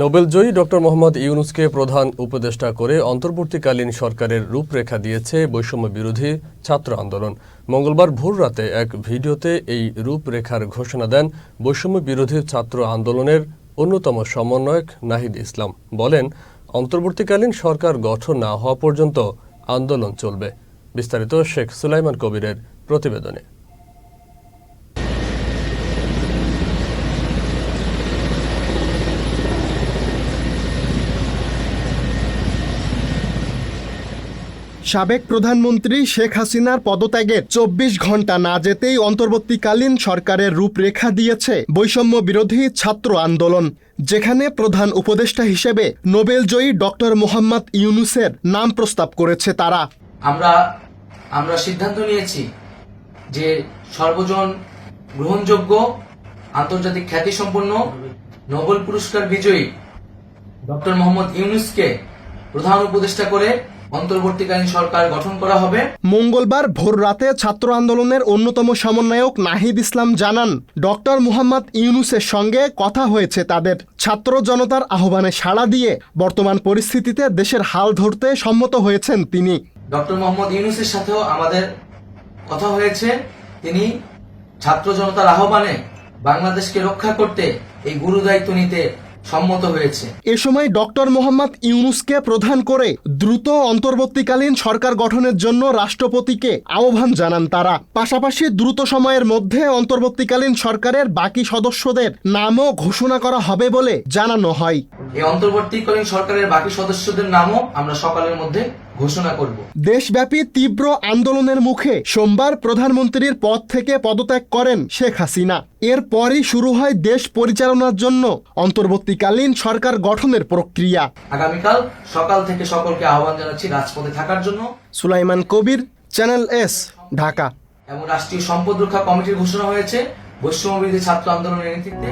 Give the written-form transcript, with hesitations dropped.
নোবেলজয়ী doctor Mohammad ইউনূসকে প্রধান উপদেষ্টা করে অন্তর্বর্তীকালীন সরকারের রূপরেখা দিয়েছে বৈষম্য বিরোধী ছাত্র আন্দোলন। মঙ্গলবার ভোররাতে এক ভিডিওতে এই রূপরেখার ঘোষণা দেন বৈষম্য বিরোধী ছাত্র আন্দোলনের অন্যতম সমন্বয়ক নাহিদ ইসলাম। বলেন, অন্তর্বর্তীকালীন সরকার গঠন না হওয়া পর্যন্ত আন্দোলন চলবে। বিস্তারিত শেখ সুলাইমান কবিরের প্রতিবেদনে। সাবেক প্রধানমন্ত্রী শেখ হাসিনার পদত্যাগের ২৪ ঘণ্টা না যেতেই অন্তর্বর্তীকালীন সরকারের রূপরেখা দিয়েছে বৈষম্য বিরোধী ছাত্র আন্দোলন, যেখানে প্রধান উপদেষ্টা হিসেবে নোবেলজয়ী ডক্টর মোহাম্মদ ইউনূসের নাম প্রস্তাব করেছে তারা। আমরা সিদ্ধান্ত নিয়েছি যে সর্বজন গ্রহণযোগ্য আন্তর্জাতিক খ্যাতিসম্পন্ন নোবেল পুরস্কার বিজয়ী ডক্টর মোহাম্মদ ইউনূসকে প্রধান উপদেষ্টা করে অন্তর্বর্তীকালীন সরকার গঠন করা হবে। মঙ্গলবার ভোর রাতে ছাত্র আন্দোলনের অন্যতম সমন্বয়ক নাহিদ ইসলাম জানান, ডক্টর মোহাম্মদ ইউনূসের সঙ্গে কথা হয়েছে তাদের। ছাত্র জনতার আহ্বানে সাড়া দিয়ে বর্তমান পরিস্থিতিতে দেশের হাল ধরতে সম্মত হয়েছেন তিনি। ডক্টর মোহাম্মদ ইউনূসের সাথেও আমাদের কথা হয়েছে। তিনি ছাত্র জনতার আহ্বানে বাংলাদেশকে রক্ষা করতে এই গুরু দায়িত্ব নিতে সম্মত হয়েছে। এ সময় ডক্টর মোহাম্মদ ইউনূসকে প্রধান করে দ্রুত অন্তর্বর্তীকালীন সরকার গঠনের জন্য রাষ্ট্রপতিকে আহ্বান জানান তারা। পাশাপাশি দ্রুত সময়ের মধ্যে অন্তর্বর্তীকালীন সরকারের বাকি সদস্যদের নামও ঘোষণা করা হবে বলে জানানো হয়। এই অন্তর্বর্তীকালীন সরকারের বাকি সদস্যদের নামও আমরা সকালের মধ্যে ঘোষণা করব। দেশব্যাপী তীব্র আন্দোলনের মুখে সোমবার প্রধানমন্ত্রীর পদ থেকে পদত্যাগ করেন শেখ হাসিনা। এরপরই শুরু হয় দেশ পরিচালনার জন্য অন্তর্বর্তীকালীন সরকার গঠনের প্রক্রিয়া। আগামীকাল সকাল থেকে সকলকে আহ্বান জানাচ্ছি রাজপথে থাকার জন্য। সুলাইমান কবির, চ্যানেল এস, ঢাকা। এবং রাষ্ট্রীয় সম্পদ রক্ষা কমিটির ঘোষণা হয়েছে বৈষম্য বিরোধী ছাত্র আন্দোলনের নেতৃত্বে।